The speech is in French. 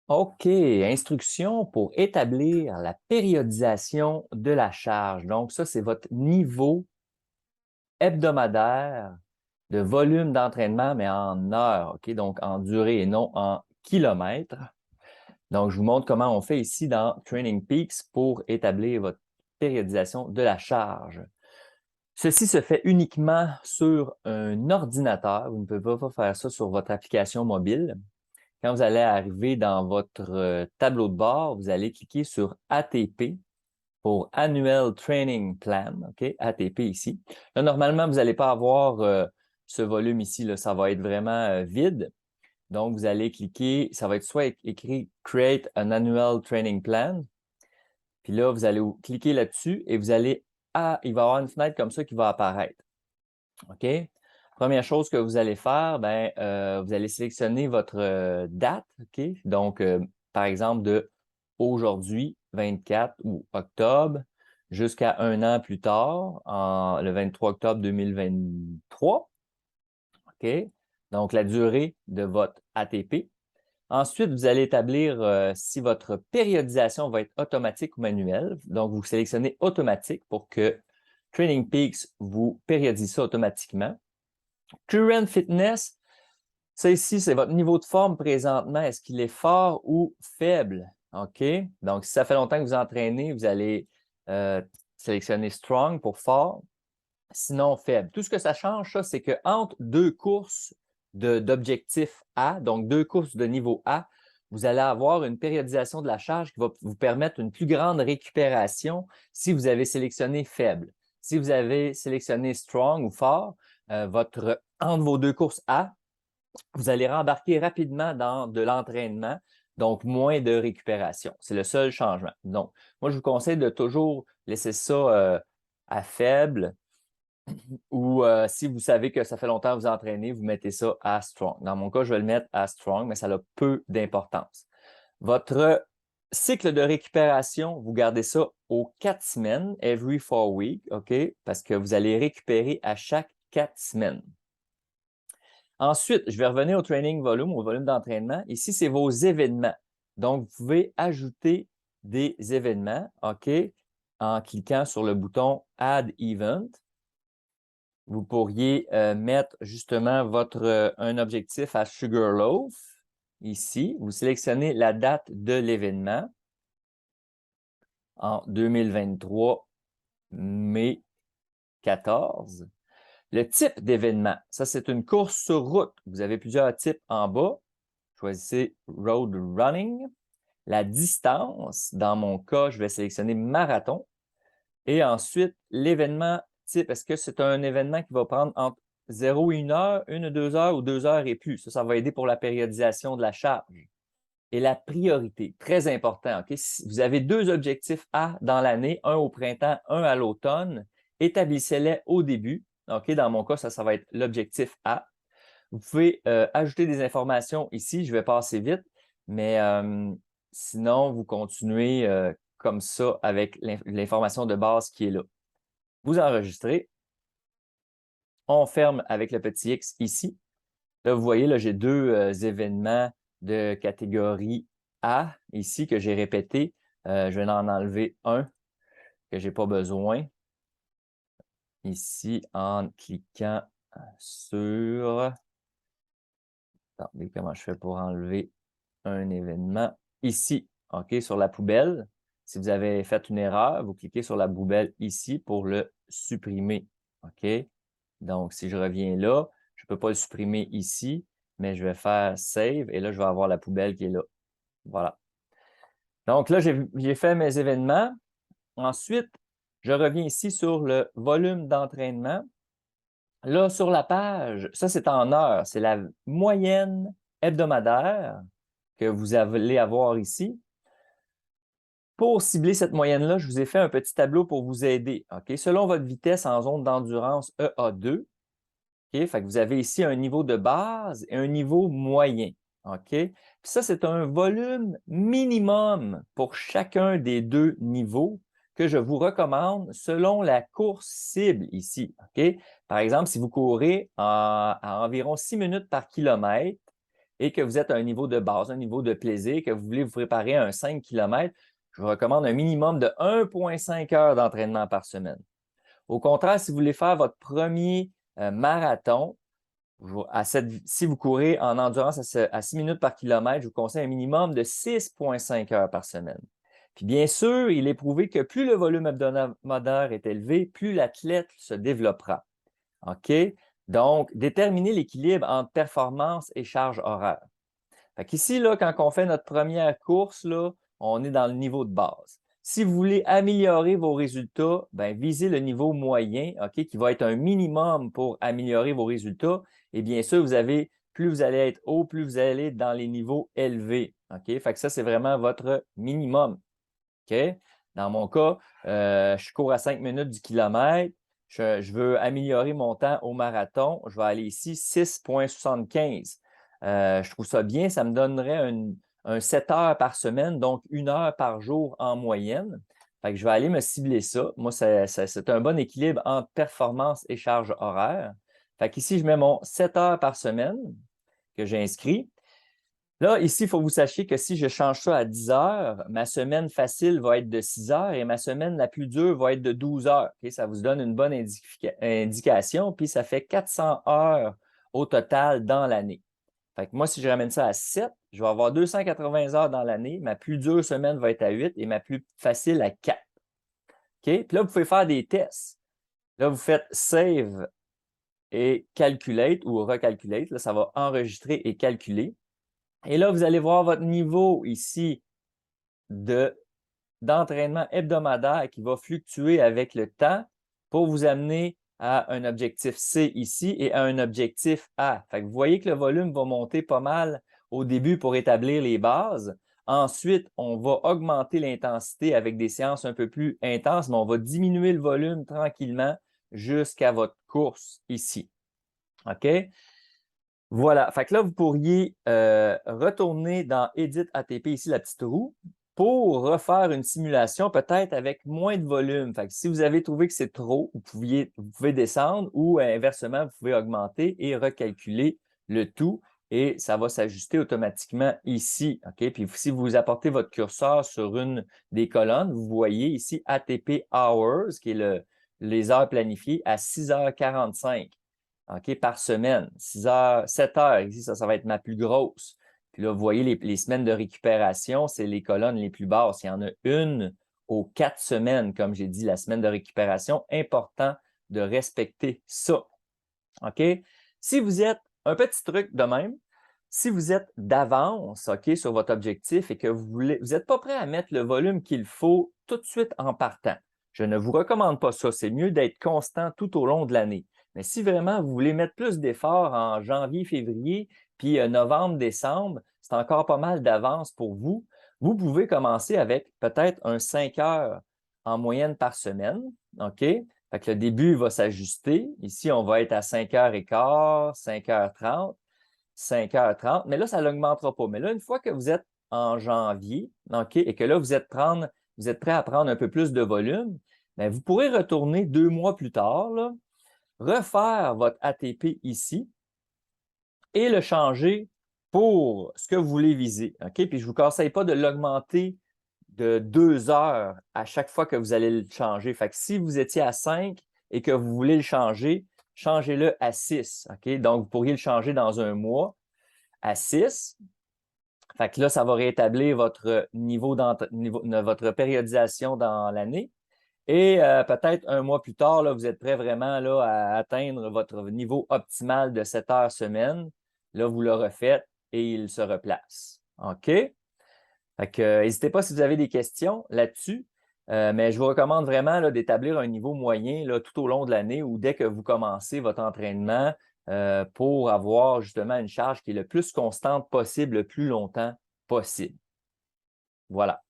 OK, instruction pour établir la périodisation de la charge. Donc, ça, c'est votre niveau hebdomadaire de volume d'entraînement, mais en heures, OK? Donc, en durée et non en kilomètres. Donc, je vous montre comment on fait ici dans Training Peaks pour établir votre périodisation de la charge. Ceci se fait uniquement sur un ordinateur. Vous ne pouvez pas faire ça sur votre application mobile. Quand vous allez arriver dans votre tableau de bord, vous allez cliquer sur ATP pour Annual Training Plan, OK? ATP ici. Là, normalement, vous n'allez pas avoir ce volume ici, là, ça va être vraiment vide. Donc, vous allez cliquer, ça va être soit écrit Create an Annual Training Plan. Puis là, vous allez cliquer là-dessus et vous allez, il va y avoir une fenêtre comme ça qui va apparaître. OK? Première chose que vous allez faire, vous allez sélectionner votre date, OK? Donc, par exemple, de aujourd'hui, 24 ou octobre, jusqu'à un an plus tard, le 23 octobre 2023. OK? Donc, la durée de votre ATP. Ensuite, vous allez établir si votre périodisation va être automatique ou manuelle. Donc, vous sélectionnez automatique pour que Training Peaks vous périodise ça automatiquement. Current Fitness, ça ici, c'est votre niveau de forme présentement. Est-ce qu'il est fort ou faible? OK? Donc, si ça fait longtemps que vous entraînez, vous allez sélectionner Strong pour fort, sinon faible. Tout ce que ça change, ça, c'est qu'entre deux courses d'objectif A, donc deux courses de niveau A, vous allez avoir une périodisation de la charge qui va vous permettre une plus grande récupération si vous avez sélectionné faible. Si vous avez sélectionné strong ou fort, entre vos deux courses A, vous allez rembarquer rapidement dans de l'entraînement, donc moins de récupération. C'est le seul changement. Donc, moi, je vous conseille de toujours laisser ça à faible ou si vous savez que ça fait longtemps que vous entraînez, vous mettez ça à strong. Dans mon cas, je vais le mettre à strong, mais ça a peu d'importance. Votre cycle de récupération, vous gardez ça aux 4 semaines, every 4 weeks, OK? Parce que vous allez récupérer à chaque 4 semaines. Ensuite, je vais revenir au training volume, au volume d'entraînement. Ici, c'est vos événements. Donc, vous pouvez ajouter des événements, OK, en cliquant sur le bouton Add Event. Vous pourriez mettre justement un objectif à Sugarloaf. Ici, vous sélectionnez la date de l'événement en 2023, mai 14. Le type d'événement, ça c'est une course sur route. Vous avez plusieurs types en bas. Choisissez Road Running. La distance, dans mon cas, je vais sélectionner marathon. Et ensuite, l'événement type, est-ce que c'est un événement qui va prendre entre 0 et 1 heure, 1 ou 2 heures ou 2 heures et plus? Ça va aider pour la périodisation de la charge. Et la priorité, très important. OK? Si vous avez deux objectifs A dans l'année, un au printemps, un à l'automne, établissez-les au début. OK? Dans mon cas, ça va être l'objectif A. Vous pouvez ajouter des informations ici. Je vais passer vite, mais sinon, vous continuez comme ça avec l'information de base qui est là. Vous enregistrez. On ferme avec le petit X ici. Là, vous voyez, là, j'ai deux événements de catégorie A ici que j'ai répété. Je vais en enlever un que je n'ai pas besoin. Ici, en cliquant sur... Attendez, comment je fais pour enlever un événement? Ici, OK, sur la poubelle. Si vous avez fait une erreur, vous cliquez sur la poubelle ici pour le supprimer. OK? Donc, si je reviens là, je ne peux pas le supprimer ici, mais je vais faire Save et là, je vais avoir la poubelle qui est là. Voilà. Donc là, j'ai fait mes événements. Ensuite, je reviens ici sur le volume d'entraînement. Là, sur la page, ça, c'est en heures. C'est la moyenne hebdomadaire que vous allez avoir ici. Pour cibler cette moyenne-là, je vous ai fait un petit tableau pour vous aider. OK? Selon votre vitesse en zone d'endurance EA2, OK? Fait que vous avez ici un niveau de base et un niveau moyen. OK? Puis ça, c'est un volume minimum pour chacun des deux niveaux que je vous recommande selon la course cible ici. OK? Par exemple, si vous courez à environ 6 minutes par kilomètre, et que vous êtes à un niveau de base, un niveau de plaisir, que vous voulez vous préparer à un 5 km, je vous recommande un minimum de 1,5 heures d'entraînement par semaine. Au contraire, si vous voulez faire votre premier marathon, si vous courez en endurance à 6 minutes par kilomètre, je vous conseille un minimum de 6,5 heures par semaine. Puis bien sûr, il est prouvé que plus le volume hebdomadaire est élevé, plus l'athlète se développera. OK? Donc, déterminer l'équilibre entre performance et charge horaire. Fait qu'ici, là, quand on fait notre première course, là, on est dans le niveau de base. Si vous voulez améliorer vos résultats, ben, visez le niveau moyen, OK, qui va être un minimum pour améliorer vos résultats. Et bien sûr, plus vous allez être haut, plus vous allez être dans les niveaux élevés. OK? Fait que ça, c'est vraiment votre minimum. OK? Dans mon cas, je cours à 5 minutes du kilomètre. Je veux améliorer mon temps au marathon. Je vais aller ici 6,75. Je trouve ça bien. Ça me donnerait un 7 heures par semaine, donc 1 heure par jour en moyenne. Fait que je vais aller me cibler ça. Moi, c'est un bon équilibre entre performance et charge horaire. Fait qu'ici, je mets mon 7 heures par semaine que j'inscris. Là, ici, il faut que vous sachiez que si je change ça à 10 heures, ma semaine facile va être de 6 heures et ma semaine la plus dure va être de 12 heures. Okay? Ça vous donne une bonne indication, puis ça fait 400 heures au total dans l'année. Fait que moi, si je ramène ça à 7, je vais avoir 280 heures dans l'année. Ma plus dure semaine va être à 8 et ma plus facile à 4. Okay? Puis là, vous pouvez faire des tests. Là, vous faites Save et Calculate ou Recalculate. Là, ça va enregistrer et calculer. Et là, vous allez voir votre niveau ici d'entraînement hebdomadaire qui va fluctuer avec le temps pour vous amener à un objectif C ici et à un objectif A. Fait que vous voyez que le volume va monter pas mal au début pour établir les bases. Ensuite, on va augmenter l'intensité avec des séances un peu plus intenses, mais on va diminuer le volume tranquillement jusqu'à votre course ici. OK? Voilà. Fait que là, vous pourriez retourner dans Edit ATP, ici, la petite roue, pour refaire une simulation peut-être avec moins de volume. Fait que si vous avez trouvé que c'est trop, vous pouvez descendre ou inversement, vous pouvez augmenter et recalculer le tout et ça va s'ajuster automatiquement ici. OK? Puis si vous apportez votre curseur sur une des colonnes, vous voyez ici ATP Hours, qui est les heures planifiées à 6h45. OK, par semaine. 6 heures, 7 heures, ici, ça va être ma plus grosse. Puis là, vous voyez les semaines de récupération, c'est les colonnes les plus basses. Il y en a une aux 4 semaines, comme j'ai dit, la semaine de récupération. Important de respecter ça. OK? Si vous êtes, un petit truc de même, si vous êtes d'avance, OK, sur votre objectif et que vous n'êtes pas prêt à mettre le volume qu'il faut tout de suite en partant, je ne vous recommande pas ça. C'est mieux d'être constant tout au long de l'année. Mais si vraiment vous voulez mettre plus d'efforts en janvier, février, puis novembre, décembre, c'est encore pas mal d'avance pour vous. Vous pouvez commencer avec peut-être un 5 heures en moyenne par semaine. OK? Fait que le début va s'ajuster. Ici, on va être à 5h15, 5h30, 5h30. Mais là, ça ne l'augmentera pas. Mais là, une fois que vous êtes en janvier, OK, et que là, vous êtes prêt à prendre un peu plus de volume, bien, vous pourrez retourner 2 mois plus tard, là, refaire votre ATP ici et le changer pour ce que vous voulez viser. OK? Puis je ne vous conseille pas de l'augmenter de 2 heures à chaque fois que vous allez le changer. Fait que si vous étiez à 5 et que vous voulez le changer, changez-le à 6. OK? Donc, vous pourriez le changer dans un mois à 6. Fait que là, ça va rétablir votre votre périodisation dans l'année. Et peut-être un mois plus tard, là, vous êtes prêt vraiment là, à atteindre votre niveau optimal de 7 heures semaine. Là, vous le refaites et il se replace. OK? Fait que, n'hésitez pas si vous avez des questions là-dessus. Mais je vous recommande vraiment là, d'établir un niveau moyen là, tout au long de l'année ou dès que vous commencez votre entraînement pour avoir justement une charge qui est le plus constante possible, le plus longtemps possible. Voilà.